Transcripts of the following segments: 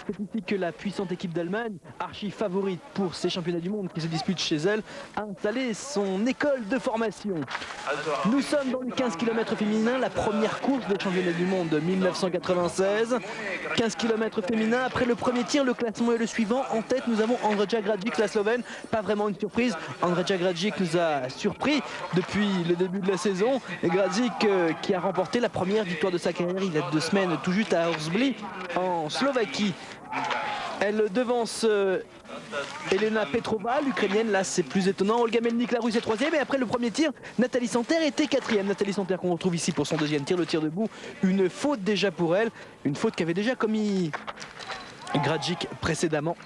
C'est ici que la puissante équipe d'Allemagne, archi favorite pour ces championnats du monde qui se disputent chez elle, a installé son école de formation. Nous sommes dans le 15 km féminin, la première course des championnats du monde de 1996. 15 km féminin, après le premier tir, le classement est le suivant. En tête, nous avons Andreja Grajic, la Slovène. Pas vraiment une surprise. Andreja Grajic nous a surpris depuis le début de la saison. Et Grajic qui a remporté la première victoire de sa carrière il y a 2 semaines, tout juste à Horsbly, en Slovaquie. Elle devance Elena Petrova, l'Ukrainienne. Là, c'est plus étonnant. Olga Melnik, la Russe, est 3e. Et après le premier tir, Nathalie Santer était 4e. Nathalie Santer qu'on retrouve ici pour son 2e tir, le tir debout. Une faute déjà pour elle. Une faute qu'avait déjà commis Grajic précédemment.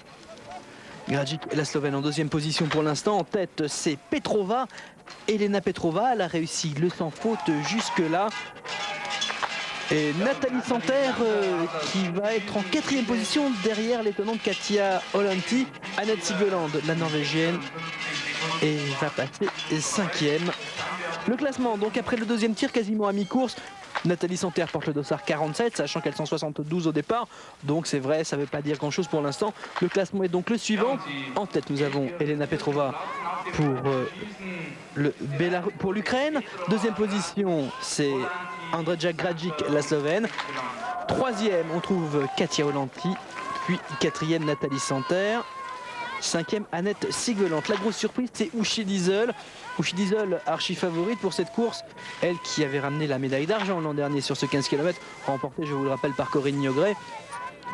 Grajic, la Slovène, en 2e position pour l'instant. En tête, c'est Petrova. Elena Petrova, elle a réussi le sans faute jusque-là. Et Nathalie Santer qui va être en 4e position derrière l'étonnante Katia Olanti. Annette Sigveland, la norvégienne, et va passer 5e. Le classement, donc après le 2e tir, quasiment à mi-course, Nathalie Santer porte le dossard 47, sachant qu'elles sont 72 au départ. Donc c'est vrai, ça ne veut pas dire grand-chose pour l'instant. Le classement est donc le suivant. En tête, nous avons Elena Petrova pour l'Ukraine. 2e position, c'est Andreja Grajic, la Slovène. 3e, on trouve Katia Olanti. Puis 4e, Nathalie Santer. 5e, Annette Sigveland. La grosse surprise, c'est Uschi Diesel. Uschi Diesel, archi favorite pour cette course. Elle qui avait ramené la médaille d'argent l'an dernier sur ce 15 km, remportée, je vous le rappelle, par Corinne Niogret.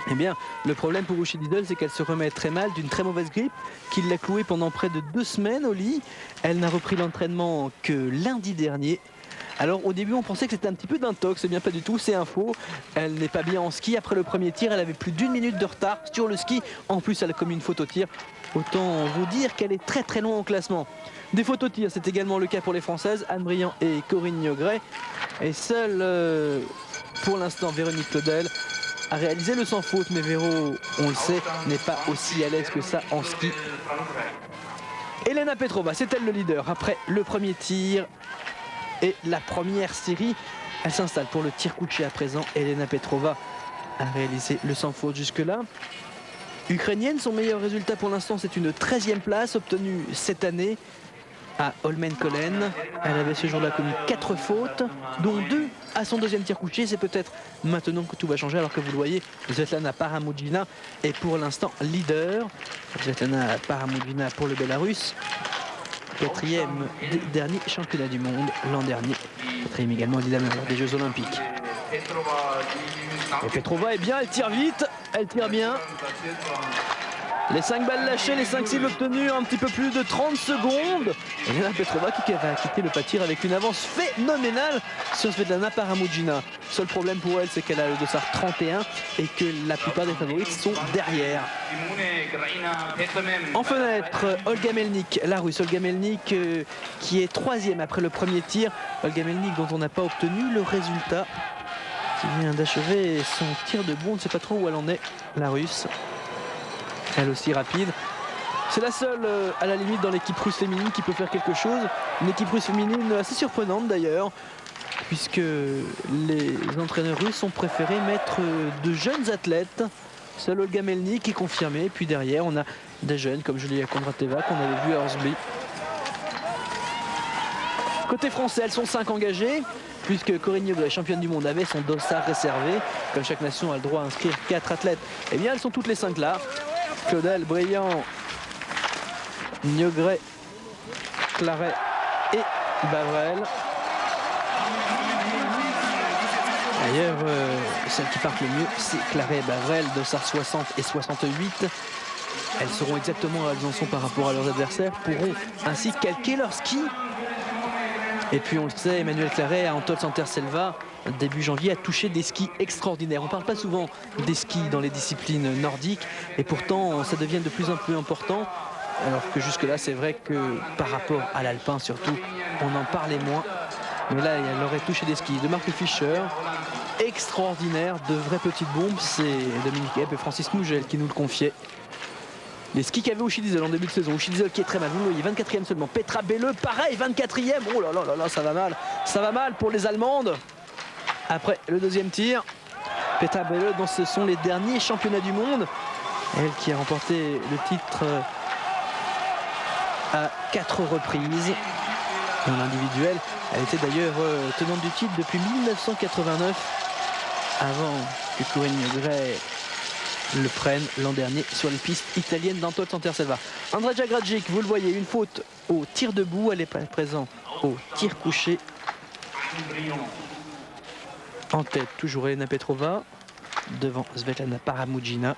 Eh bien, le problème pour Uschi Diesel, c'est qu'elle se remet très mal d'une très mauvaise grippe qui l'a clouée pendant près de 2 semaines au lit. Elle n'a repris l'entraînement que lundi dernier. Alors au début on pensait que c'était un petit peu d'intox, c'est bien pas du tout, c'est un faux. Elle n'est pas bien en ski, après le premier tir elle avait plus d'1 minute de retard sur le ski. En plus elle a commis une faute au tir, autant vous dire qu'elle est très très loin au classement. Des fautes au tir, c'est également le cas pour les Françaises, Anne Briand et Corinne Niogret. Et seule pour l'instant Véronique Claudel a réalisé le sans faute, mais Véro, on le sait, n'est pas aussi à l'aise que ça en ski. Elena Petrova, c'est elle le leader après le premier tir. Et la première série, elle s'installe pour le tir couché à présent. Elena Petrova a réalisé le sans faute jusque-là. Ukrainienne, son meilleur résultat pour l'instant, c'est une 13e place obtenue cette année à Holmenkollen. Elle avait ce jour-là commis 4 fautes, dont 2 à son 2e tir couché. C'est peut-être maintenant que tout va changer, alors que vous le voyez, Svetlana Paramoudjina est pour l'instant leader. Svetlana Paramoudjina pour le Bélarus. 4e dernier championnat du monde l'an dernier. 4e également évidemment lors des Jeux Olympiques. Et Petrova est bien, elle tire vite, elle tire bien. Les 5 balles lâchées, les 5 cibles obtenues, un petit peu plus de 30 secondes. Et Elena Petrova qui va quitter le pâtir avec une avance phénoménale sur Svetlana Paramoudjina. Seul problème pour elle, c'est qu'elle a le dossard 31 et que la plupart des favorites sont derrière. En fenêtre, Olga Melnik, la Russe. Olga Melnik qui est 3e après le premier tir. Olga Melnik dont on n'a pas obtenu le résultat, qui vient d'achever son tir de bon. On ne sait pas trop où elle en est, la Russe. Elle aussi rapide. C'est la seule à la limite dans l'équipe russe féminine qui peut faire quelque chose. Une équipe russe féminine assez surprenante d'ailleurs, puisque les entraîneurs russes ont préféré mettre de jeunes athlètes. Seul Olga Melnik est confirmé. Puis derrière on a des jeunes comme Julia Kondrateva qu'on avait vu à Horsbly. Côté français, elles sont 5 engagées, puisque Corinne Niogret, championne du monde, avait son dossard réservé. Comme chaque nation a le droit à inscrire 4 athlètes, eh bien elles sont toutes les 5 là. Claudel, Briand, Niogret, Claret et Bavrel. D'ailleurs, celles qui partent le mieux, c'est Claret et Bavrel, dossard 60 et 68. Elles sauront exactement où elles en sont par rapport à leurs adversaires, pourront ainsi calquer leur ski. Et puis on le sait, Emmanuel Claret à Antol Santer-Selva, début janvier, a touché des skis extraordinaires. On ne parle pas souvent des skis dans les disciplines nordiques, et pourtant ça devient de plus en plus important. Alors que jusque-là, c'est vrai que par rapport à l'alpin surtout, on en parlait moins. Mais là, elle aurait touché des skis de Marc Fischer. Extraordinaire, de vraies petites bombes. C'est Dominique Epp et Francis Nougel qui nous le confiaient. Les skis qu'avait Uschi Diesel en début de saison. Uschi Diesel qui est très mal, vous le voyez, 24e seulement. Petra Belleux, pareil, 24e. Oh là là là là, ça va mal. Ça va mal pour les Allemandes. Après le 2e tir. Petra Belle, dont ce sont les derniers championnats du monde. Elle qui a remporté le titre à 4 reprises. En individuel, elle était d'ailleurs tenante du titre depuis 1989, avant que Corinne Gray le prenne l'an dernier sur les pistes italiennes d'Antoine Santerselva. Andreja Gragic, vous le voyez, une faute au tir debout, elle est présente au tir couché. En tête, toujours Elena Petrova, devant Svetlana Paramudjina.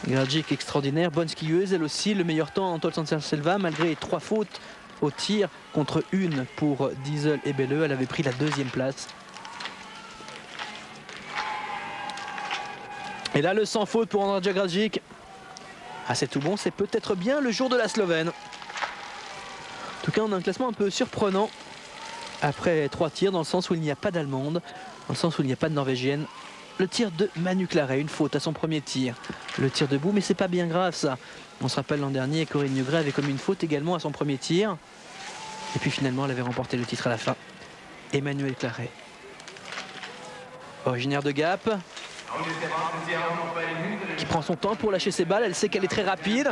Gragic extraordinaire, bonne skieuse, elle aussi, le meilleur temps Antoine Santerselva, malgré 3 fautes au tir contre une pour Diesel et Belle, elle avait pris la 2e place. Et là, le sans faute pour Andreja Gragic. Ah, c'est tout bon, c'est peut-être bien le jour de la Slovène. En tout cas, on a un classement un peu surprenant après 3 tirs, dans le sens où il n'y a pas d'Allemande, dans le sens où il n'y a pas de Norvégienne. Le tir de Manu Claret, une faute à son premier tir. Le tir debout, mais c'est pas bien grave ça. On se rappelle l'an dernier, Corinne Gray avait commis une faute également à son premier tir. Et puis finalement, elle avait remporté le titre à la fin. Emmanuelle Claret, originaire de Gap, qui prend son temps pour lâcher ses balles. Elle sait qu'elle est très rapide.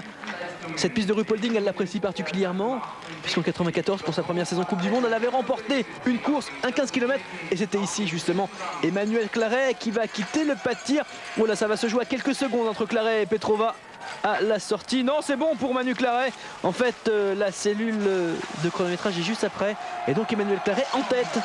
Cette piste de Ruhpolding, elle l'apprécie particulièrement, puisqu'en 94, pour sa première saison Coupe du Monde, elle avait remporté une course, un 15 km, et c'était ici justement Emmanuelle Claret qui va quitter le pas de tir. Oh là, ça va se jouer à quelques secondes entre Claret et Petrova à la sortie. Non, c'est bon pour Manu Claret. En fait, la cellule de chronométrage est juste après, et donc Emmanuelle Claret en tête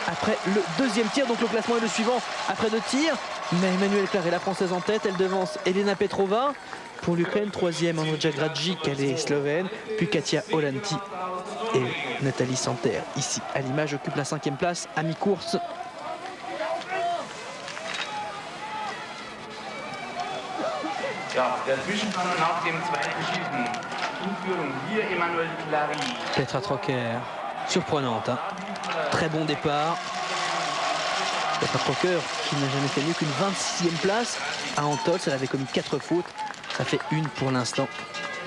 après le 2e tir. Donc le classement est le suivant après 2 tirs, mais Emmanuelle Claret, la française, en tête. Elle devance Elena Petrova. Pour l'Ukraine, 3e Andreja Gragic, elle est slovène, puis Katia Olanti et Nathalie Santer, ici à l'image, occupe la 5e place à mi-course. Petra Trocker, surprenante, hein. Très bon départ. Petra Trocker qui n'a jamais fait mieux qu'une 26e place à Antols, elle avait commis 4 fautes. Ça fait 1 pour l'instant,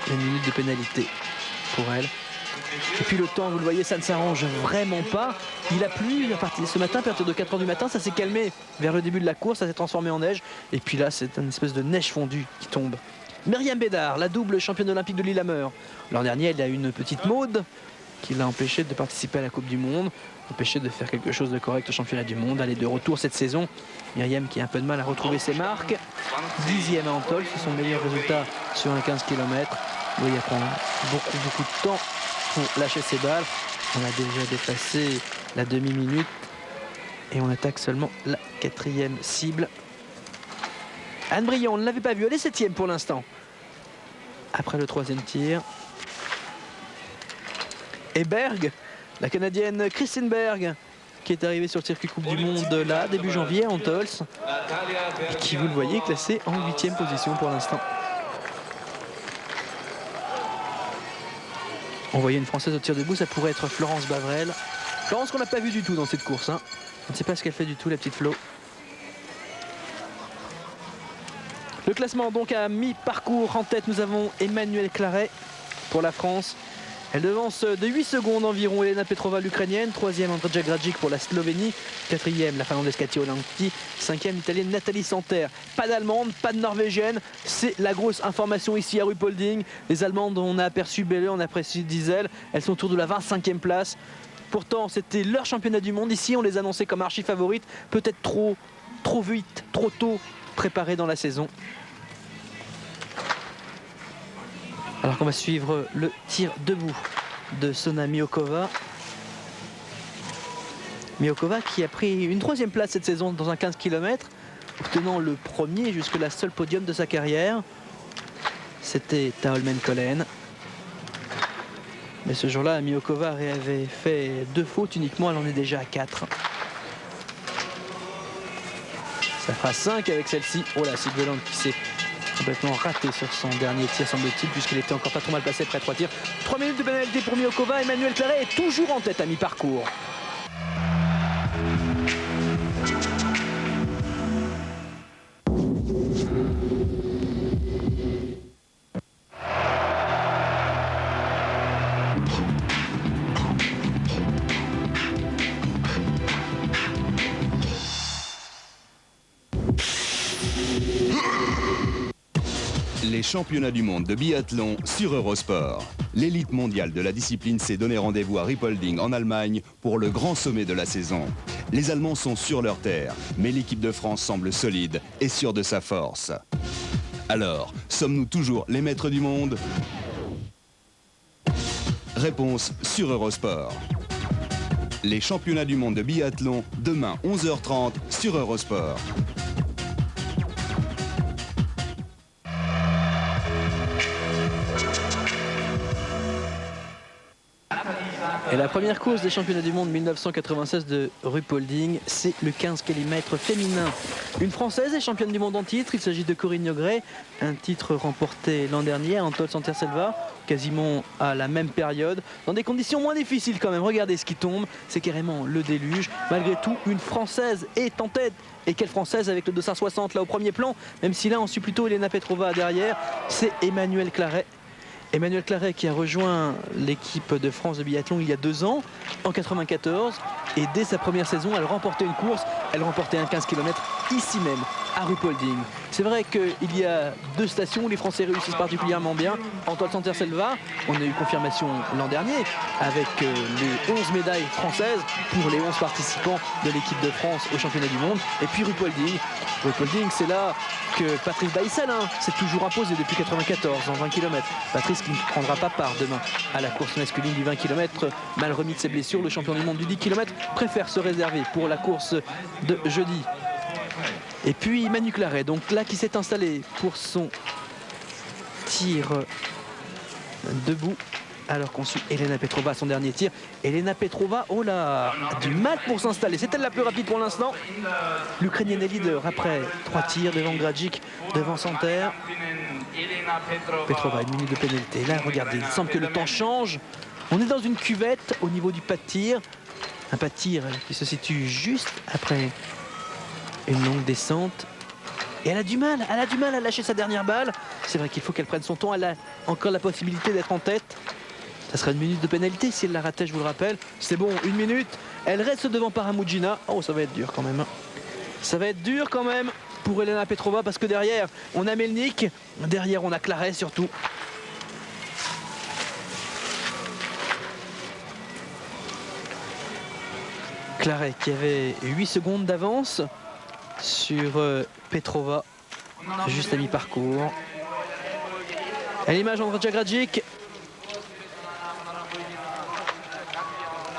1 minute de pénalité pour elle. Et puis le temps, vous le voyez, ça ne s'arrange vraiment pas. Il a plu ce matin, à partir de 4 h du matin, ça s'est calmé vers le début de la course, ça s'est transformé en neige. Et puis là, c'est une espèce de neige fondue qui tombe. Myriam Bédard, la double championne olympique de Lillehammer. L'an dernier, elle a eu une petite maude qui l'a empêché de participer à la Coupe du Monde, empêché de faire quelque chose de correct au championnat du monde. Elle est de retour cette saison. Myriam qui a un peu de mal à retrouver ses marques. 10e à Antols, c'est son meilleur résultat sur un 15 km. Oui, elle prend beaucoup de temps pour lâcher ses balles. On a déjà dépassé la demi-minute et on attaque seulement la 4e cible. Anne Briand, on ne l'avait pas vue, elle est 7e pour l'instant. Après le 3e tir. Et Berg, la Canadienne Christine Berg, qui est arrivée sur le circuit Coupe du Monde là, début janvier, à Antols, et qui, vous le voyez, est classée en 8e position pour l'instant. On voyait une Française au tir debout, ça pourrait être Florence Bavrel. Florence qu'on n'a pas vu du tout dans cette course, hein. On ne sait pas ce qu'elle fait du tout, la petite Flo. Le classement donc à mi-parcours. En tête, nous avons Emmanuelle Claret pour la France. Elle devance de 8 secondes environ Elena Petrova, l'Ukrainienne. 3e Andreja Gragic pour la Slovénie. 4e la Finlandaise Katia Olanti. 5e l'Italienne Nathalie Santer. Pas d'Allemande, pas de Norvégienne. C'est la grosse information ici à Ruhpolding. Les Allemandes, on a aperçu Belle, on a aperçu Diesel. Elles sont autour de la 25e place. Pourtant, c'était leur championnat du monde. Ici, on les annonçait comme archi favorites. Peut-être trop vite, trop tôt préparées dans la saison. Alors qu'on va suivre le tir debout de Sona Miokova. Miokova qui a pris une 3e place cette saison dans un 15 km, obtenant le premier, jusque-là seul podium de sa carrière. C'était à Holmenkollen. Mais ce jour-là, Miokova avait fait 2 fautes uniquement, elle en est déjà à 4. Ça fera 5 avec celle-ci. Oh là, Sigveland qui s'est complètement raté sur son dernier tir, semble-t-il, puisqu'il était encore pas trop mal placé après 3 tirs. 3 minutes de pénalité pour Miokova. Emmanuelle Claret est toujours en tête à mi-parcours. Les championnats du monde de biathlon sur Eurosport. L'élite mondiale de la discipline s'est donné rendez-vous à Ruppolding en Allemagne pour le grand sommet de la saison. Les Allemands sont sur leur terre, mais l'équipe de France semble solide et sûre de sa force. Alors, sommes-nous toujours les maîtres du monde? Réponse sur Eurosport. Les championnats du monde de biathlon, demain 11h30 sur Eurosport. Et la première course des championnats du monde 1996 de Ruppolding, c'est le 15 km féminin. Une Française est championne du monde en titre, il s'agit de Corinne Nogret, un titre remporté l'an dernier à Antol Santerselva, quasiment à la même période, dans des conditions moins difficiles quand même. Regardez ce qui tombe, c'est carrément le déluge. Malgré tout, une Française est en tête. Et quelle Française avec le 260 là au premier plan, même si là on suit plutôt Elena Petrova derrière, c'est Emmanuelle Claret. Emmanuelle Claret qui a rejoint l'équipe de France de biathlon il y a 2 ans, en 94. Et dès sa première saison, elle remportait une course. Elle remportait un 15 km ici même, à Ruppolding. C'est vrai qu'il y a 2 stations où les Français réussissent particulièrement bien. Antol Santerselva, on a eu confirmation l'an dernier avec les 11 médailles françaises pour les 11 participants de l'équipe de France au championnat du monde. Et puis Ruppolding. Ruppolding, c'est là que Patrice Baïssel s'est toujours imposé depuis 94 en 20 km. Patrice qui ne prendra pas part demain à la course masculine du 20 km. Mal remis de ses blessures, le champion du monde du 10 km préfère se réserver pour la course de jeudi. Et puis Manu Claret, donc là qui s'est installé pour son tir debout. Alors qu'on suit Elena Petrova à son dernier tir. Elena Petrova, oh là, a du mal pour s'installer. C'est elle la plus rapide pour l'instant. L'Ukrainienne est leader après 3 tirs devant Grajic, devant Santer. Petrova, 1 minute de pénalité. Là, regardez, il semble que le temps change. On est dans une cuvette au niveau du pas de tir. Un pas de tir qui se situe juste après une longue descente. Et elle a du mal à lâcher sa dernière balle. C'est vrai qu'il faut qu'elle prenne son temps. Elle a encore la possibilité d'être en tête. Ça sera 1 minute de pénalité si elle la ratait, je vous le rappelle. C'est bon, 1 minute. Elle reste devant Paramudjina. Oh, ça va être dur quand même. Ça va être dur quand même pour Elena Petrova parce que derrière, on a Melnik. Derrière, on a Claret surtout. Claret qui avait 8 secondes d'avance sur Petrova, juste à mi-parcours. À l'image Ondřeja Grajic.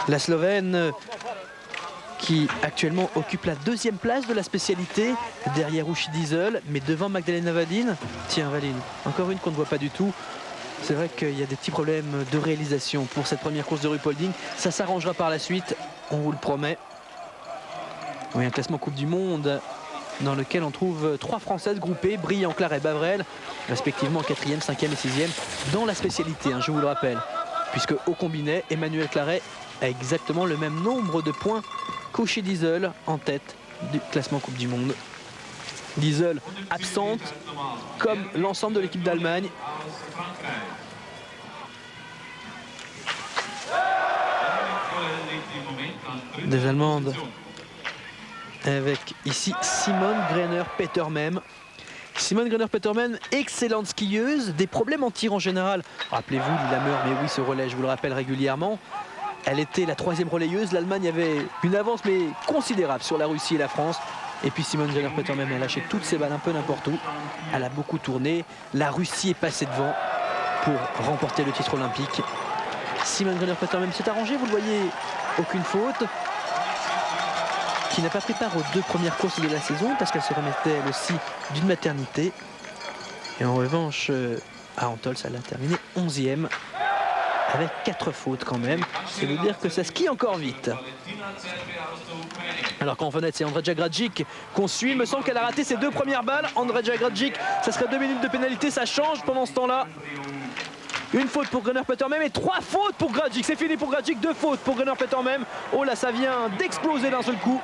La Slovène qui actuellement occupe la 2e place de la spécialité, derrière Ushi Diesel, mais devant Magdalena Vadin. Tiens, Vadin, encore une qu'on ne voit pas du tout. C'est vrai qu'il y a des petits problèmes de réalisation pour cette première course de Ruppolding. Ça s'arrangera par la suite, on vous le promet. Oui, un classement Coupe du Monde dans lequel on trouve 3 Françaises groupées, Briand, Claret, Bavrel, respectivement 4e, 5e et 6e dans la spécialité, je vous le rappelle. Puisque au combiné, Emmanuelle Claret a exactement le même nombre de points qu'Ushi Diesel en tête du classement Coupe du Monde. Diesel absente, comme l'ensemble de l'équipe d'Allemagne. Des Allemandes avec ici Simone Greiner-Petermann. Simone Greiner-Petermann, excellente skieuse, des problèmes en tir en général. Rappelez-vous Lillehammer, mais oui, ce relais, je vous le rappelle régulièrement. Elle était la 3e relayeuse. L'Allemagne avait une avance, mais considérable sur la Russie et la France. Et puis Simone Greiner-Petermann a lâché toutes ses balles un peu n'importe où. Elle a beaucoup tourné. La Russie est passée devant pour remporter le titre olympique. Simone Greiner-Petermann s'est arrangée, vous le voyez, aucune faute. Qui n'a pas pris part aux 2 premières courses de la saison parce qu'elle se remettait elle aussi d'une maternité. Et en revanche, à Antol, ça l'a terminé 11e avec 4 fautes quand même. Ça veut dire que ça skie encore vite. Alors qu'en fenêtre, c'est Ondřeja Grajic qu'on suit. Il me semble qu'elle a raté ses 2 premières balles. Ondřeja Grajic, ça serait 2 minutes de pénalité. Ça change pendant ce temps-là. Une faute pour Greiner-Petermann et 3 fautes pour Grajic. C'est fini pour Grajic, 2 fautes pour Greiner-Petermann. Oh là, ça vient d'exploser d'un seul coup.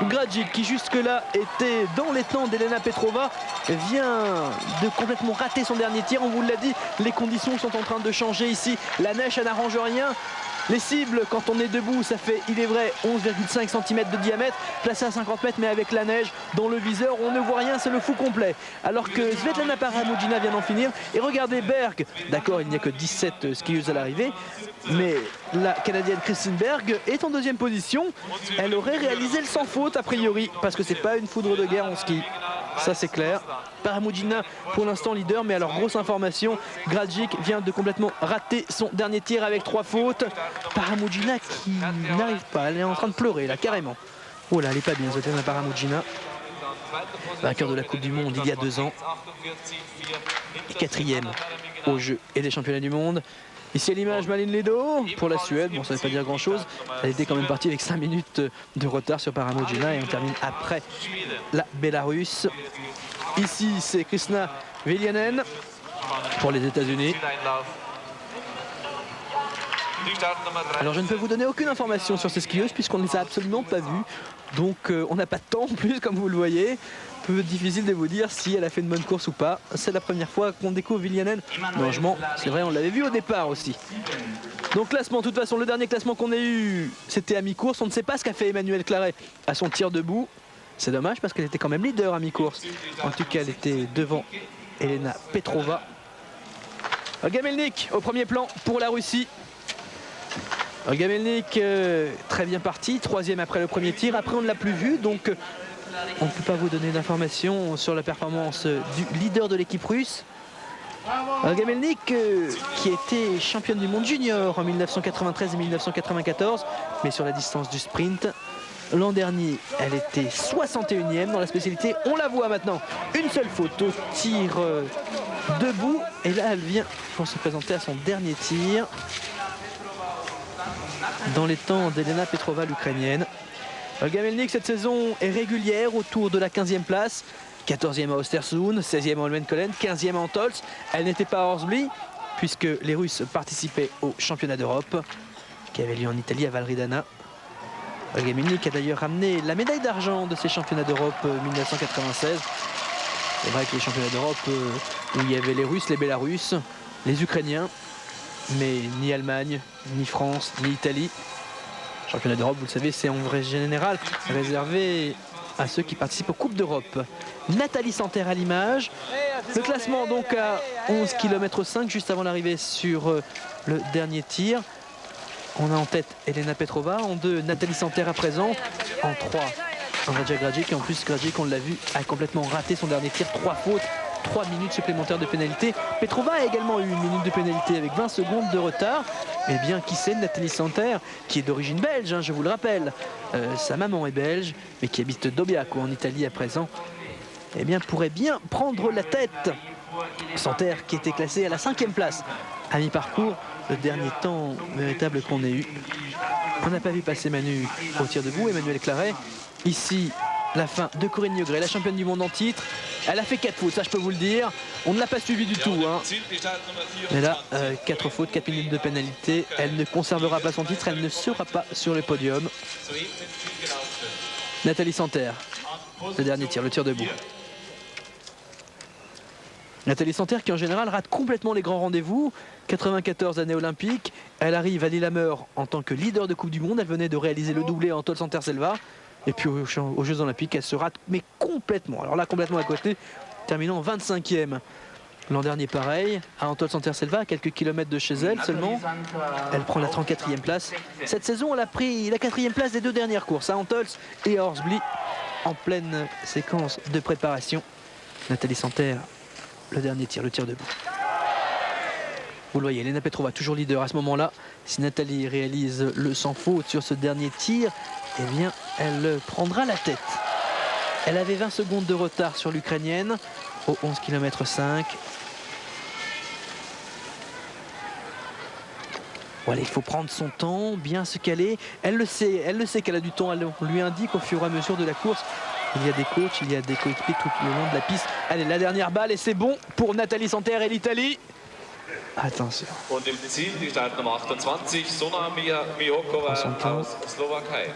Grajic, qui jusque-là était dans les temps d'Elena Petrova, vient de complètement rater son dernier tir. On vous l'a dit, les conditions sont en train de changer ici. La neige, ça n'arrange rien. Les cibles, quand on est debout, ça fait, il est vrai, 11,5 cm de diamètre, placé à 50 mètres, mais avec la neige dans le viseur, on ne voit rien, c'est le fou complet. Alors que Svetlana Paramoudjina vient d'en finir. Et regardez Berg, d'accord, il n'y a que 17 skieuses à l'arrivée, mais la Canadienne Christine Berg est en deuxième position. Elle aurait réalisé le sans faute a priori, parce que c'est pas une foudre de guerre en ski. Ça c'est clair. Paramoudjina pour l'instant leader, mais alors grosse information, Gradzic vient de complètement rater son dernier tir avec 3 fautes. Paramoudjina qui n'arrive pas, elle est en train de pleurer là carrément. Oh là, elle est pas bien, Svetlana Paramoudjina. Vainqueur de la Coupe du Monde il y a 2 ans. Et 4e aux Jeux et des Championnats du Monde. Ici à l'image, Malin Ledo pour la Suède. Bon, ça ne veut pas dire grand chose. Elle était quand même partie avec 5 minutes de retard sur Paramoudjina et on termine après la Bélarusse. Ici, c'est Krishna Velianen pour les États-Unis. Alors je ne peux vous donner aucune information sur ces skieuses puisqu'on ne les a absolument pas vues. Donc on n'a pas de temps en plus comme vous le voyez. Peu difficile de vous dire si elle a fait une bonne course ou pas. C'est la première fois qu'on découvre Velianen. Franchement, c'est vrai, on l'avait vu au départ aussi. Donc classement, de toute façon, le dernier classement qu'on ait eu, c'était à mi-course. On ne sait pas ce qu'a fait Emmanuelle Claret à son tir debout. C'est dommage parce qu'elle était quand même leader à mi-course. En tout cas, elle était devant Elena Petrova. Olga Melnik au premier plan pour la Russie. Olga Melnik très bien parti, 3e après le premier tir. Après on ne l'a plus vu, donc on ne peut pas vous donner d'informations sur la performance du leader de l'équipe russe. Olga Melnik qui était championne du monde junior en 1993 et 1994, mais sur la distance du sprint. L'an dernier, elle était 61e dans la spécialité. On la voit maintenant, une seule faute au tir debout. Et là, elle vient pour se présenter à son dernier tir. Dans les temps d'Elena Petrova, l'Ukrainienne. Olga Melnik, cette saison, est régulière autour de la 15e place. 14e à Östersund, 16e à Holmenkollen, 15e à Antolz. Elle n'était pas à Horsbly, puisque les Russes participaient au championnat d'Europe, qui avait lieu en Italie à Valridana. Olga Melnik a d'ailleurs ramené la médaille d'argent de ces championnats d'Europe 1996. C'est vrai que les championnats d'Europe où il y avait les Russes, les Bélarusses, les Ukrainiens, mais ni Allemagne, ni France, ni Italie. Championnat d'Europe, vous le savez, c'est en vrai général réservé à ceux qui participent aux Coupes d'Europe. Nathalie Santerre à l'image. Le classement donc à 11 km 5 juste avant l'arrivée sur le dernier tir. On a en tête Elena Petrova, en 2 Nathalie Santerre à présent, en 3 Andreja Gradzic, et en plus Gradzic, on l'a vu, a complètement raté son dernier tir, 3 fautes, 3 minutes supplémentaires de pénalité. Petrova a également eu 1 minute de pénalité avec 20 secondes de retard. Eh bien, qui c'est Nathalie Santerre, qui est d'origine belge, hein, je vous le rappelle. Sa maman est belge, mais qui habite Dobbiaco en Italie à présent. Eh bien, pourrait bien prendre la tête. Santerre qui était classée à la 5e place à mi-parcours. Le dernier temps véritable qu'on ait eu. On n'a pas vu passer Manu au tir debout, Emmanuelle Claret. Ici, la fin de Corinne Niegré, la championne du monde en titre. Elle a fait 4 fautes, ça je peux vous le dire. On ne l'a pas suivi du tout. Hein. Mais là, 4 fautes, 4 minutes de pénalité. Elle ne conservera pas son titre, elle ne sera pas sur le podium. Nathalie Santerre, le dernier tir, le tir debout. Nathalie Santerre qui en général rate complètement les grands rendez-vous. 94 années olympiques. Elle arrive à Lillehammer en tant que leader de Coupe du Monde. Elle venait de réaliser le doublé en Antolz-Anterselva. Et puis aux Jeux Olympiques, elle se rate, mais complètement. Alors là, complètement à côté, terminant 25e. L'an dernier, pareil, à Antolz-Anterselva, à quelques kilomètres de chez elle seulement. Elle prend la 34e place. Cette saison, elle a pris la 4e place des 2 dernières courses, à Antolz et à Horsbly, en pleine séquence de préparation. Nathalie Santerre, le dernier tir, le tir debout. Vous le voyez, Elena Petrova toujours leader à ce moment-là. Si Nathalie réalise le sans faute sur ce dernier tir, eh bien, elle prendra la tête. Elle avait 20 secondes de retard sur l'Ukrainienne au 11 km 5. Voilà, il faut prendre son temps, bien se caler. Elle le sait qu'elle a du temps. On lui indique au fur et à mesure de la course. Il y a des coachs, il y a des coéquipiers tout le long de la piste. Allez, la dernière balle et c'est bon pour Nathalie Santerre et l'Italie. Attention. Und im Ziel die Startnummer 28, Sona Mijokova aus Slowakei.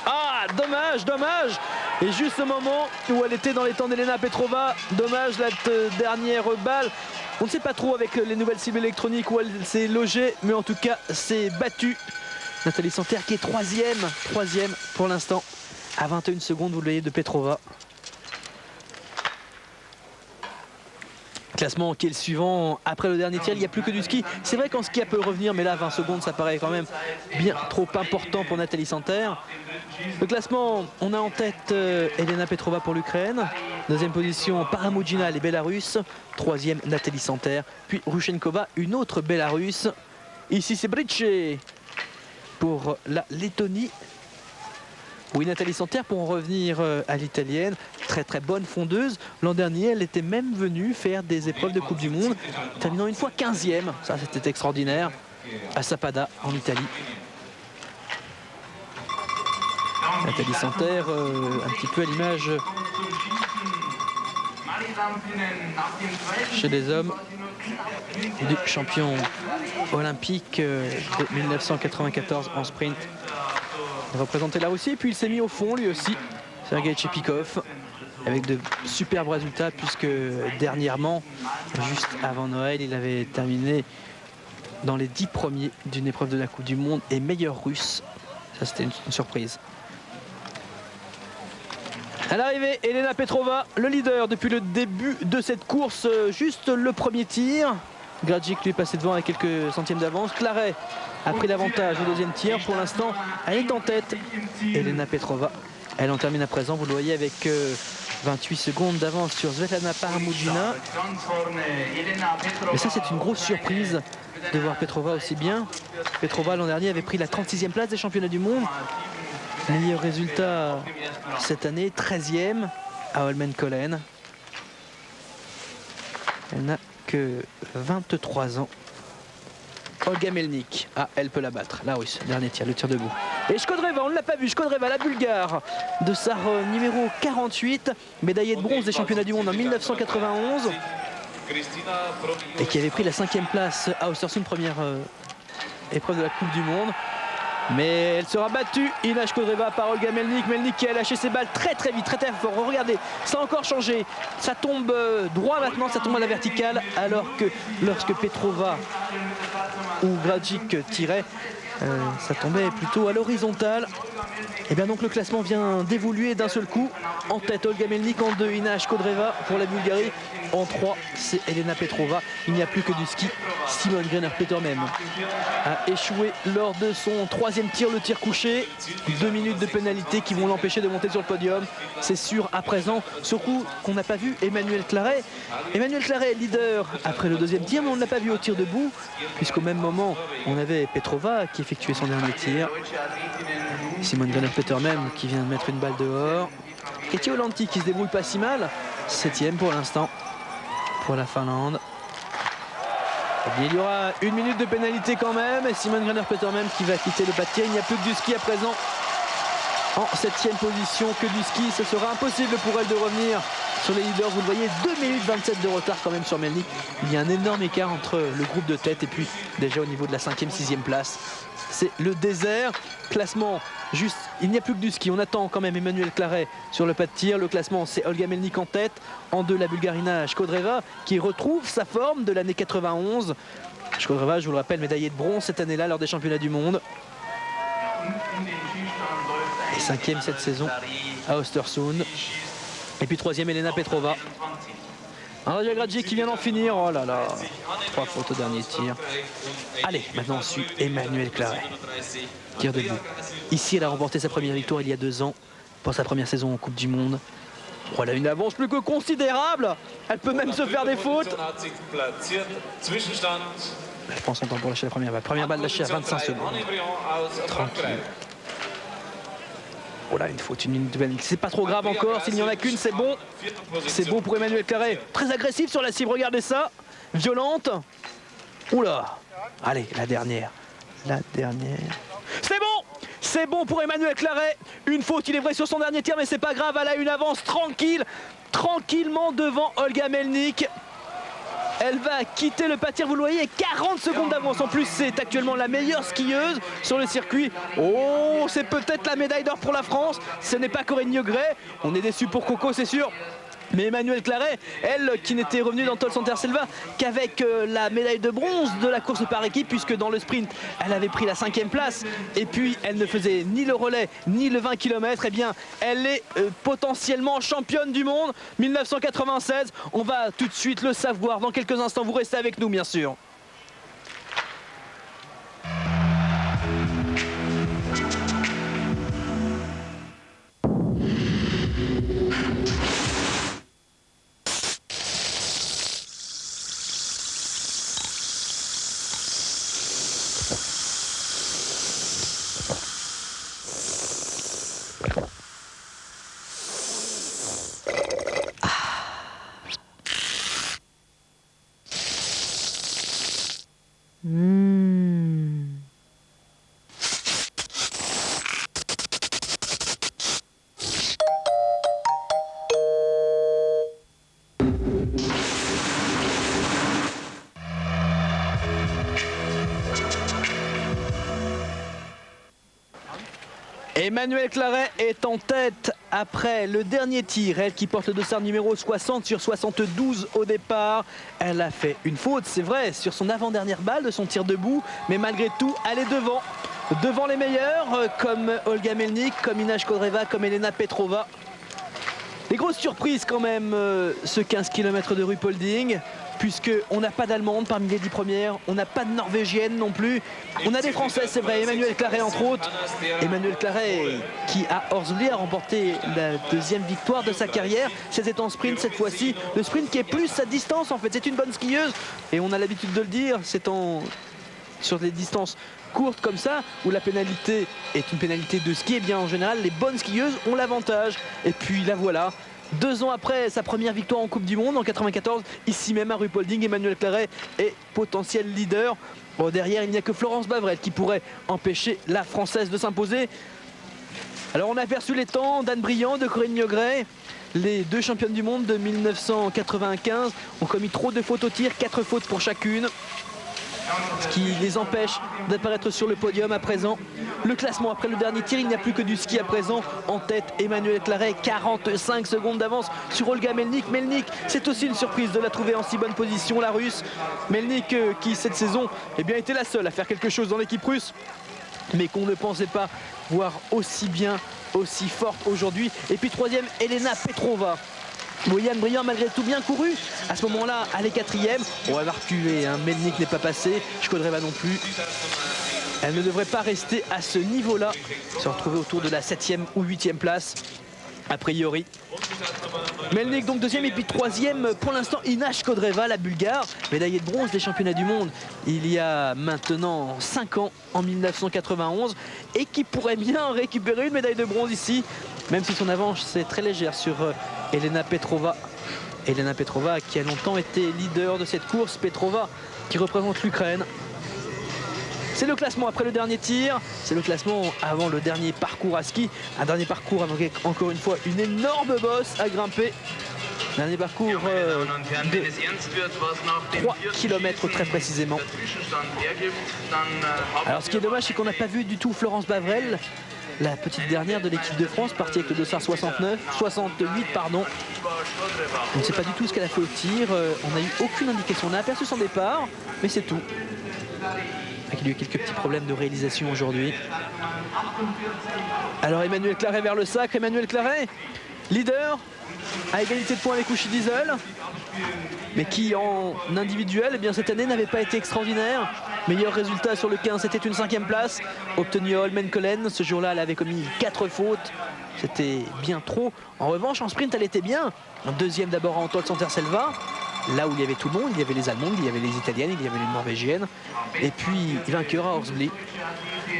Ah, dommage, dommage. Et juste au moment où elle était dans les temps d'Elena Petrova, dommage la dernière balle. On ne sait pas trop avec les nouvelles cibles électroniques où elle s'est logée, mais en tout cas c'est battu. Nathalie Santerre qui est troisième pour l'instant, à 21 secondes, vous le voyez, de Petrova. Classement qui est le suivant après le dernier tir, il n'y a plus que du ski. C'est vrai qu'en ski elle peut revenir, mais là 20 secondes ça paraît quand même bien trop important pour Nathalie Santerre. Le classement, on a en tête Elena Petrova pour l'Ukraine, deuxième position Paramudjina, les Bélarusses, troisième Nathalie Santerre, puis Rushenkova, une autre Bélarusse. Ici c'est Brice pour la Lettonie. Oui, Nathalie Santerre, pour en revenir à l'italienne, très bonne fondeuse. L'an dernier, elle était même venue faire des épreuves de Coupe du Monde, terminant une fois 15e. Ça, c'était extraordinaire, à Sappada, en Italie. Nathalie Santerre, un petit peu à l'image chez les hommes du champion olympique de 1994 en sprint. Il représentait la Russie et puis il s'est mis au fond lui aussi, Sergei Chepikov, avec de superbes résultats puisque dernièrement, juste avant Noël, il avait terminé dans les 10 premiers d'une épreuve de la Coupe du Monde et meilleur russe. Ça, c'était une surprise. À l'arrivée, Elena Petrova, le leader depuis le début de cette course, juste le premier tir. Grajic lui est passé devant avec quelques centièmes d'avance. Claret a pris l'avantage au deuxième tir. Pour l'instant, elle est en tête. Elena Petrova, elle en termine à présent, vous le voyez, avec 28 secondes d'avance sur Svetlana Paramudjina. Et ça, c'est une grosse surprise de voir Petrova aussi bien. Petrova, l'an dernier, avait pris la 36e place des championnats du monde. Meilleur résultat cette année, 13e à Holmenkollen. Elle n'a que 23 ans. Olga Melnik, elle peut la battre. La Russe, dernier tir, le tir debout. Et Shkodreva, on ne l'a pas vu, Shkodreva, la Bulgare de Sar numéro 48, médaillée de bronze des championnats du monde en 1991 et qui avait pris la 5e place à Östersund, première épreuve de la Coupe du Monde. Mais elle sera battue, Ina Shkodreva, par Olga Melnik. Melnik qui a lâché ses balles très vite, très fort. Regardez, ça a encore changé. Ça tombe droit maintenant, ça tombe à la verticale. Alors que lorsque Petrova ou Grajic tirait, ça tombait plutôt à l'horizontale. Et bien donc le classement vient d'évoluer d'un seul coup. En tête Olga Melnik, en 2 Ina Shkodreva pour la Bulgarie. En 3 c'est Elena Petrova. Il n'y a plus que du ski. Simone Graner-Peter même a échoué lors de son 3e tir, le tir couché. 2 minutes de pénalité qui vont l'empêcher de monter sur le podium. C'est sûr à présent. Surtout qu'on n'a pas vu Emmanuel Claret. Emmanuel Claret est leader après le 2e tir, mais on ne l'a pas vu au tir debout, puisqu'au même moment on avait Petrova qui effectuait son dernier tir. Simone Graner-Peter même qui vient de mettre une balle dehors. Katie Olanti qui se débrouille pas si mal. 7e pour l'instant pour la Finlande. Et il y aura 1 minute de pénalité quand même. Et Simone Graner-Peter même qui va quitter le pas de tir. Il n'y a plus que du ski à présent. En 7e position, que du ski. Ce sera impossible pour elle de revenir sur les leaders. Vous le voyez, 2 minutes 27 de retard quand même sur Melnik. Il y a un énorme écart entre le groupe de tête et puis déjà au niveau de la 5e, 6e place. C'est le désert. Classement juste, il n'y a plus que du ski. On attend quand même Emmanuel Claret sur le pas de tir. Le classement, c'est Olga Melnik en tête. En 2, la Bulgarina Shkodreva qui retrouve sa forme de l'année 91. Shkodreva, je vous le rappelle, médaillée de bronze cette année-là lors des championnats du monde. Et 5e cette saison à Östersund. Et puis 3e, Elena Petrova. Andrea Grajic qui vient d'en finir. Oh là là, 3 fautes au dernier tir. Allez, maintenant on suit Emmanuel Claret. Tir debout. Ici, elle a remporté sa première victoire il y a 2 ans pour sa première saison en Coupe du Monde. Oh, elle a une avance plus que considérable. Elle peut même se faire des fautes. Elle prend son temps pour lâcher la première balle. Première balle lâchée à 25 secondes. Tranquille. Oh là, une faute, une minute de pénalité. C'est pas trop grave encore. S'il n'y en a qu'une, c'est bon. C'est bon pour Emmanuel Claret. Très agressif sur la cible, regardez ça. Violente. Oula. Allez, la dernière. La dernière. C'est bon. C'est bon pour Emmanuel Claret. Une faute, il est vrai, sur son dernier tir, mais c'est pas grave. Elle a une avance tranquille. Tranquillement devant Olga Melnik. Elle va quitter le pâtir, vous le voyez, 40 secondes d'avance. En plus, c'est actuellement la meilleure skieuse sur le circuit. Oh, c'est peut-être la médaille d'or pour la France. Ce n'est pas Corinne Niogret. On est déçus pour Coco, c'est sûr. Mais Emmanuelle Claret, elle qui n'était revenue dans Tol Santerre-Selva qu'avec la médaille de bronze de la course par équipe, puisque dans le sprint, elle avait pris la 5e place. Et puis, elle ne faisait ni le relais, ni le 20 km. Eh bien, elle est potentiellement championne du monde 1996. On va tout de suite le savoir dans quelques instants. Vous restez avec nous, bien sûr. Emmanuelle Claret est en tête après le dernier tir. Elle qui porte le dossard numéro 60 sur 72 au départ. Elle a fait une faute, c'est vrai, sur son avant-dernière balle de son tir debout. Mais malgré tout, elle est devant. Devant les meilleurs, comme Olga Melnik, comme Ina Shkodreva, comme Elena Petrova. Des grosses surprises quand même, ce 15 km de Ruhpolding. Puisqu'on n'a pas d'Allemande parmi les 10 premières, on n'a pas de Norvégienne non plus. On a des Françaises, c'est vrai, Emmanuelle Claret entre autres. Emmanuelle Claret qui à Horsbly a remporté la 2e victoire de sa carrière. C'était en sprint cette fois-ci. Le sprint qui est plus sa distance en fait, c'est une bonne skieuse. Et on a l'habitude de le dire, sur des distances courtes comme ça, où la pénalité est une pénalité de ski, et bien en général les bonnes skieuses ont l'avantage. Et puis la voilà. 2 ans après sa première victoire en Coupe du Monde en 94, ici même à Ruhpolding, Emmanuelle Claret est potentiel leader. Bon, derrière, il n'y a que Florence Bavrel qui pourrait empêcher la Française de s'imposer. Alors on a aperçu les temps d'Anne Briand, de Corinne Niogret. Les 2 championnes du monde de 1995 ont commis trop de fautes au tir, 4 fautes pour chacune. Ce qui les empêche d'apparaître sur le podium à présent. Le classement après le dernier tir, il n'y a plus que du ski à présent. En tête, Emmanuelle Claret, 45 secondes d'avance sur Olga Melnik. Melnik, c'est aussi une surprise de la trouver en si bonne position, la Russe. Melnik qui cette saison était la seule à faire quelque chose dans l'équipe russe, mais qu'on ne pensait pas voir aussi bien, aussi forte aujourd'hui. Et puis 3e, Elena Petrova. Yann Briand malgré tout bien couru. À ce moment-là, elle est 4e. On va reculer, hein. Melnik n'est pas passé, Shkodreva non plus. Elle ne devrait pas rester à ce niveau-là. Se retrouver autour de la 7e ou 8e place, a priori. Melnik donc 2e et puis 3e pour l'instant Ina Shkodreva, la Bulgare, médaillée de bronze des championnats du monde il y a maintenant 5 ans, en 1991, et qui pourrait bien récupérer une médaille de bronze ici, même si son avance est très légère sur Elena Petrova. Elena Petrova qui a longtemps été leader de cette course. Petrova qui représente l'Ukraine. C'est le classement après le dernier tir, c'est le classement avant le dernier parcours à ski. Un dernier parcours avec encore une fois une énorme bosse à grimper. Dernier parcours de 3 km très précisément. Alors ce qui est dommage, c'est qu'on n'a pas vu du tout Florence Bavrel, la petite dernière de l'équipe de France, partie avec le dossard 68 pardon. On ne sait pas du tout ce qu'elle a fait au tir, on n'a eu aucune indication. On a aperçu son départ, mais c'est tout. Il y a eu quelques petits problèmes de réalisation aujourd'hui. Alors Emmanuelle Claret vers le sacre. Emmanuelle Claret, leader, à égalité de points avec Uschi Diesel, mais qui en individuel, cette année n'avait pas été extraordinaire. Meilleur résultat sur le 15, c'était une 5e place, obtenue à Holmenkollen. Ce jour-là, elle avait commis 4 fautes. C'était bien trop. En revanche, en sprint, elle était bien. En 2e d'abord en Tol Santerre-Selva. Là où il y avait tout le monde, il y avait les Allemandes, il y avait les Italiennes, il y avait les Norvégiennes. Et puis, vainqueur à Horsbly.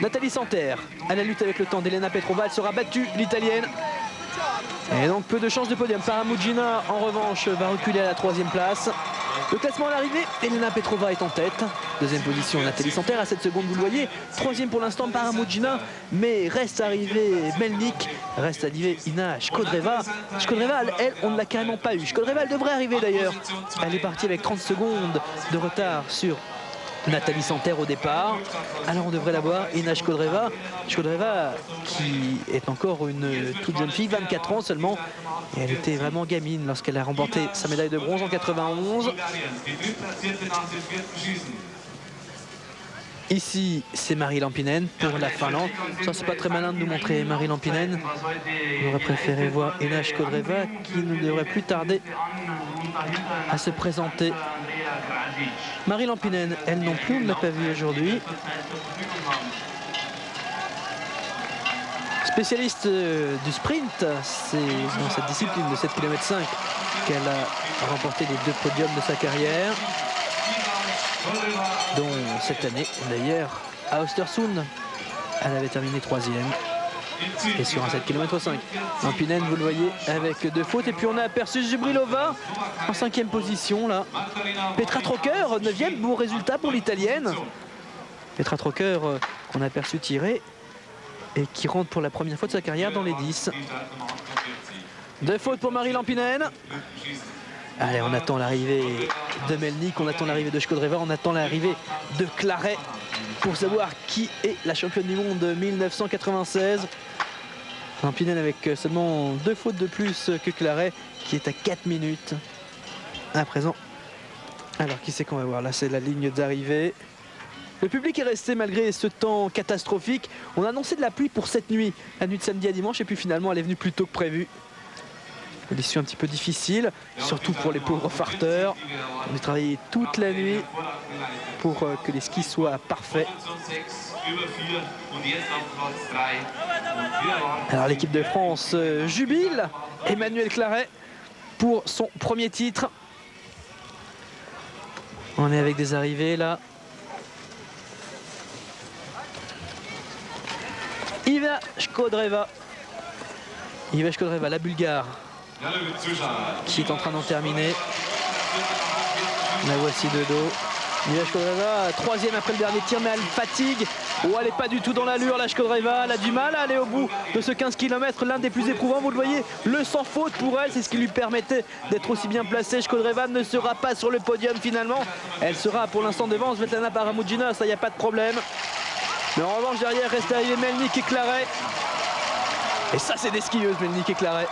Nathalie Santerre, à la lutte avec le temps d'Elena Petrova, elle sera battue, l'Italienne. Et donc peu de chances de podium. Paramugina, en revanche, va reculer à la 3e place. Le classement à l'arrivée, Elena Petrova est en tête. Deuxième position, Nathalie Santerre à 7 secondes, vous le voyez. Troisième pour l'instant, Baramudjina, mais reste arrivé Melnik, reste arrivé Ina Shkodreva. Shkodreva, elle, on ne l'a carrément pas eu. Shkodreva, elle devrait arriver d'ailleurs. Elle est partie avec 30 secondes de retard sur Nathalie Santerre au départ. Alors on devrait la voir, Ina Shkodreva. Shkodreva qui est encore une toute jeune fille, 24 ans seulement. Et elle était vraiment gamine lorsqu'elle a remporté sa médaille de bronze en 91. Ici, c'est Mari Lampinen pour la Finlande. Ça, c'est pas très malin de nous montrer Mari Lampinen. On aurait préféré voir Ina Shkodreva qui ne devrait plus tarder à se présenter. Mari Lampinen, elle non plus, on ne l'a pas vue aujourd'hui. Spécialiste du sprint, c'est dans cette discipline de 7 km 5 qu'elle a remporté les 2 podiums de sa carrière, dont cette année d'ailleurs à Östersund, elle avait terminé 3e et sur un 7 km 5. Lampinen, vous le voyez, avec 2 fautes. Et puis on a aperçu Zubrilova en 5e position là. Petra Trocker, 9e, bon résultat pour l'italienne. Petra Trocker qu'on a aperçu tirer et qui rentre pour la première fois de sa carrière dans les 10. 2 fautes pour Mari Lampinen. Allez, on attend l'arrivée de Melnik, on attend l'arrivée de Shkodreva, on attend l'arrivée de Claret pour savoir qui est la championne du monde de 1996. Lampinen avec seulement 2 fautes de plus que Claret, qui est à 4 minutes à présent. Alors qui c'est qu'on va voir? Là, c'est la ligne d'arrivée. Le public est resté malgré ce temps catastrophique. On a annoncé de la pluie pour cette nuit, la nuit de samedi à dimanche, et puis finalement elle est venue plus tôt que prévu. L'issue un petit peu difficile, surtout pour les pauvres farteurs. On a travaillé toute la nuit pour que les skis soient parfaits. Alors l'équipe de France jubile. Emmanuel Claret pour son premier titre. On est avec des arrivées là. Iva Shkodreva. Iva Shkodreva, la Bulgare, qui est en train d'en terminer. La voici de dos. Iva Shkodreva, 3e après le dernier tir, mais elle fatigue. Oh, elle n'est pas du tout dans l'allure, la Shkodreva. Elle a du mal à aller au bout de ce 15 km, l'un des plus éprouvants. Vous le voyez, le sans faute pour elle, c'est ce qui lui permettait d'être aussi bien placée. Shkodreva ne sera pas sur le podium finalement. Elle sera pour l'instant devant Svetlana Baramudjina, ça, il n'y a pas de problème. Mais en revanche, derrière, reste arrivé Melnik et Claret. Et ça, c'est des skieuses, Melnik et Claret.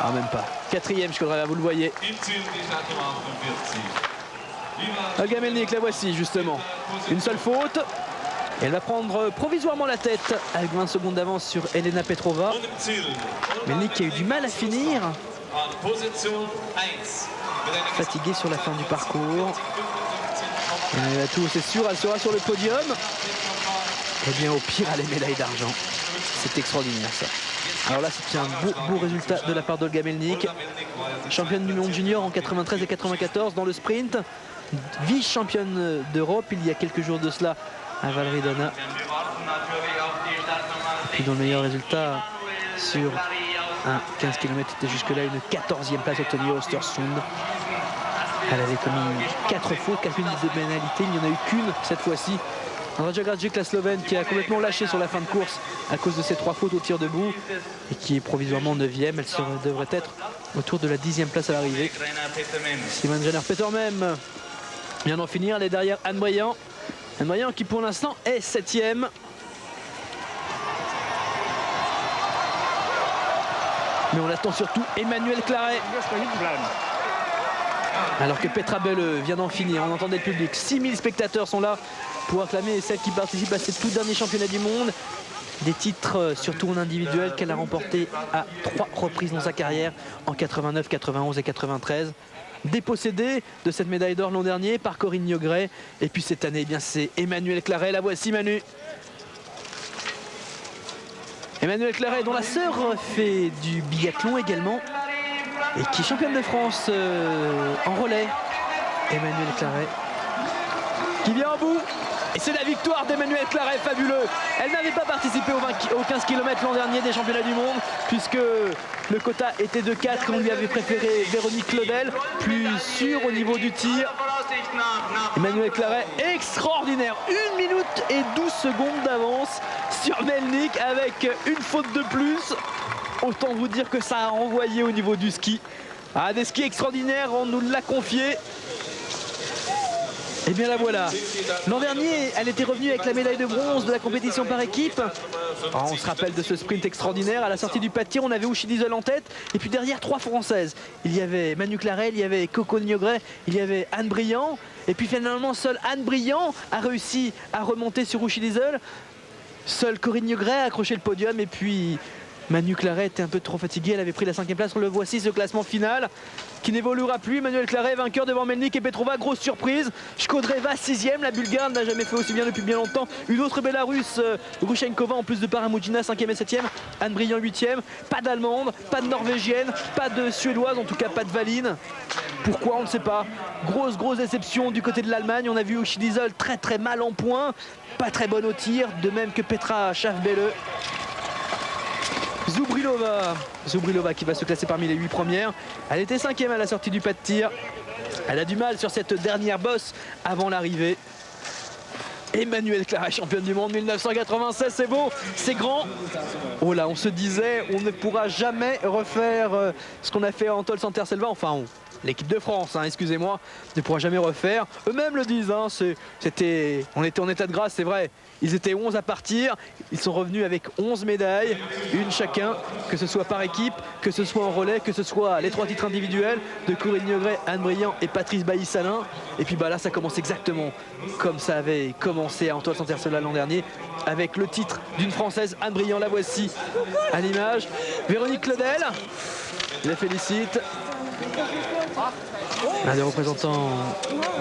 Ah, même pas. 4e, Shkodreva, vous le voyez. Olga Melnik, la voici, justement. Une seule faute. Et elle va prendre provisoirement la tête avec 20 secondes d'avance sur Elena Petrova. Melnik qui a eu du mal à finir. Fatiguée sur la fin du parcours. Et tout, c'est sûr, elle sera sur le podium. Et bien au pire, elle a les médailles d'argent. C'est extraordinaire ça. Alors là, c'est un beau résultat de la part d'Olga Melnik. Championne du monde junior en 93 et 94 dans le sprint. Vice-championne d'Europe il y a quelques jours de cela à Valridona. Et puis dans le meilleur résultat sur un 15 km, c'était jusque-là une 14e place obtenue à Östersund. Elle avait commis 4 fautes, 4 minutes de pénalité, il n'y en a eu qu'une cette fois-ci. Andreja Gradzic, la Slovène, qui a complètement lâché sur la fin de course à cause de ses 3 fautes au tir debout et qui est provisoirement 9e. Elle devrait être autour de la 10e place à l'arrivée. Simone Greiner-Petermem vient d'en finir, elle est derrière Anne Briand. Anne Briand qui pour l'instant est 7e. Mais on attend surtout Emmanuel Claret. Alors que Petra Belle vient d'en finir, on entendait le public. 6000 spectateurs sont là pour acclamer celle qui participe à ces tout derniers championnats du monde. Des titres surtout en individuel qu'elle a remporté à 3 reprises dans sa carrière, en 89, 91 et 93. Dépossédée de cette médaille d'or l'an dernier par Corinne Niogret. Et puis cette année, eh bien c'est Emmanuel Claret. La voici, Manu. Emmanuel Claret, dont la sœur fait du biathlon également et qui est championne de France en relais. Emmanuel Claret qui vient au bout Et c'est la victoire d'Emmanuelle Claret, fabuleux. Elle n'avait pas participé aux 15 km l'an dernier des championnats du monde, puisque le quota était de 4, on lui avait préféré Véronique Claudel, plus sûre au niveau du tir. Emmanuelle Claret, extraordinaire, 1 minute et 12 secondes d'avance sur Melnik avec une faute de plus. Autant vous dire que ça a renvoyé au niveau du ski. Ah, des skis extraordinaires, on nous l'a confié. Et bien la voilà. L'an dernier, elle était revenue avec la médaille de bronze de la compétition par équipe. Oh, on se rappelle de ce sprint extraordinaire. À la sortie du pas de tir, on avait Uchi Diesel en tête. Et puis derrière, 3 Françaises. Il y avait Manu Claret, il y avait Coco Niogret, il y avait Anne Briand. Et puis finalement, seule Anne Briand a réussi à remonter sur Uchi Diesel. Seule Corinne Niogret a accroché le podium. Et puis Manu Claret était un peu trop fatiguée. Elle avait pris la 5e place. On le voici, ce classement final qui n'évoluera plus. Emmanuelle Claret vainqueur devant Melnik et Petrova, grosse surprise. Shkodreva 6e, la Bulgare n'a jamais fait aussi bien depuis bien longtemps. Une autre Bélarusse, Grushenkova en plus de Paramudjina, 5e et 7e. Anne Briand 8e, pas d'Allemande, pas de Norvégienne, pas de Suédoise, en tout cas pas de Valine. Pourquoi, on ne sait pas. Grosse déception du côté de l'Allemagne. On a vu Uchi Diesel très mal en point, pas très bonne au tir, de même que Petra Schaafbelle. Zubrilova qui va se classer parmi les 8 premières. Elle était 5e à la sortie du pas de tir. Elle a du mal sur cette dernière bosse avant l'arrivée. Emmanuelle Claret, championne du monde 1996, c'est beau, c'est grand. Oh là, on se disait, on ne pourra jamais refaire ce qu'on a fait en Tol Santerselva, enfin l'équipe de France, excusez-moi, ne pourra jamais refaire. Eux-mêmes le disent, on était en état de grâce, c'est vrai. Ils étaient 11 à partir, ils sont revenus avec 11 médailles, une chacun, que ce soit par équipe, que ce soit en relais, que ce soit les 3 titres individuels de Corinne Niogret, Anne Briand et Patrice Bailly-Salin. Et puis là, ça commence exactement comme ça avait commencé à Antoine Santerselva l'an dernier, avec le titre d'une Française, Anne Briand, la voici à l'image. Véronique Claudel, je la félicite. Un des représentants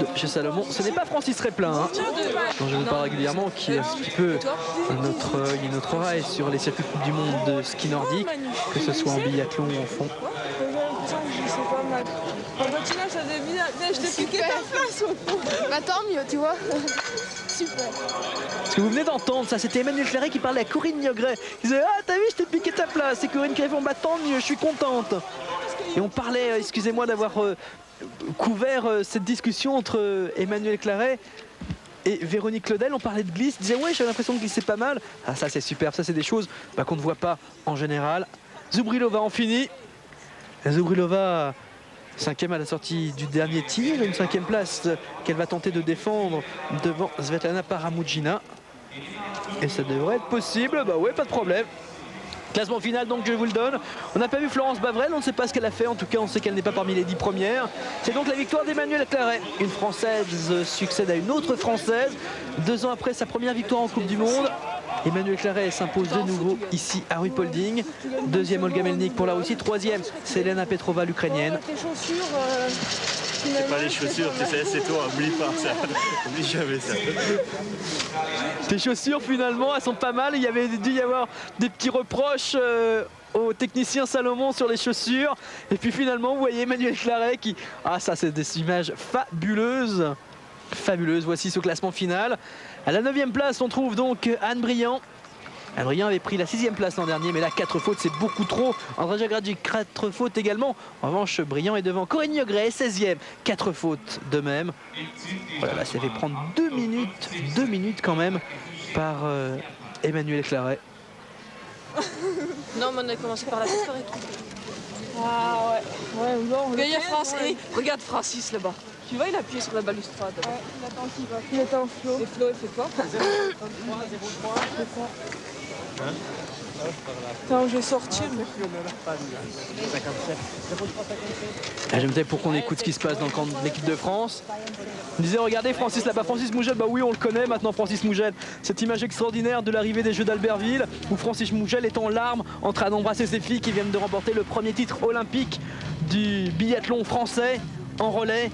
de chez Salomon, ce n'est pas Francis Replin, dont je vous parle régulièrement, qui est un petit peu notre oreille sur les circuits Coupe du Monde de ski nordique, que ce soit en biathlon ou en fond. Je t'ai piqué ta place au fond. Bah tant mieux, tu vois. Super. Ce que vous venez d'entendre, ça c'était Emmanuelle Claret qui parlait à Corinne Niogret. Il disait ah t'as vu, je t'ai piqué ta place. Et Corinne qui répond bah tant mieux, je suis contente. Et on parlait, excusez-moi d'avoir couvert cette discussion entre Emmanuelle Claret et Véronique Claudel. On parlait de glisse, disait ouais j'ai l'impression de glisser pas mal. Ah ça c'est super, ça c'est des choses qu'on ne voit pas en général. Zubrilova en finit. Zubrilova 5e à la sortie du dernier tir, une 5e place qu'elle va tenter de défendre devant Svetlana Paramudjina. Et ça devrait être possible, bah ouais, pas de problème. Classement final, donc je vous le donne. On n'a pas vu Florence Bavrel, on ne sait pas ce qu'elle a fait, en tout cas on sait qu'elle n'est pas parmi les 10 premières. C'est donc la victoire d'Emmanuelle Claret. Une Française succède à une autre Française. 2 ans après sa première victoire en Coupe du Monde, Emmanuelle Claret s'impose de nouveau ici à Ruhpolding. 2e Olga Melnik pour la Russie. 3e Selena Petrova, l'Ukrainienne. C'est pas les chaussures, tu sais, c'est toi, oublie pas ça. Oublie jamais ça. Tes chaussures finalement, elles sont pas mal. Il y avait dû y avoir des petits reproches au technicien Salomon sur les chaussures. Et puis finalement, vous voyez Emmanuelle Claret qui... Ah ça, c'est des images fabuleuses. Fabuleuses, voici ce classement final. À la 9e place, on trouve donc Anne Briand. Anne Briand avait pris la 6e place l'an dernier, mais là 4 fautes c'est beaucoup trop. André Gradzic 4 fautes également. En revanche, Briand est devant. Corinne Niogret 16e, 4 fautes de même. Voilà, là ça fait prendre 2 minutes quand même par Emmanuelle Claret. Non, mais on a commencé par la tête par équipe. Ah ouais. Regarde Francis, regarde Francis là-bas. Tu vois, il a appuyé sur la balustrade. Ouais, il attend Flo. Et Flo, il fait quoi? 0-3. Attends, je vais sortir. J'aimerais pour qu'on écoute ce qui se passe dans le camp de l'équipe de France. On disait regardez Francis là-bas, Francis Mougel, bah oui on le connaît maintenant Francis Mougel. Cette image extraordinaire de l'arrivée des Jeux d'Albertville où Francis Mougel est en larmes en train d'embrasser ses filles qui viennent de remporter le premier titre olympique du biathlon français en relais.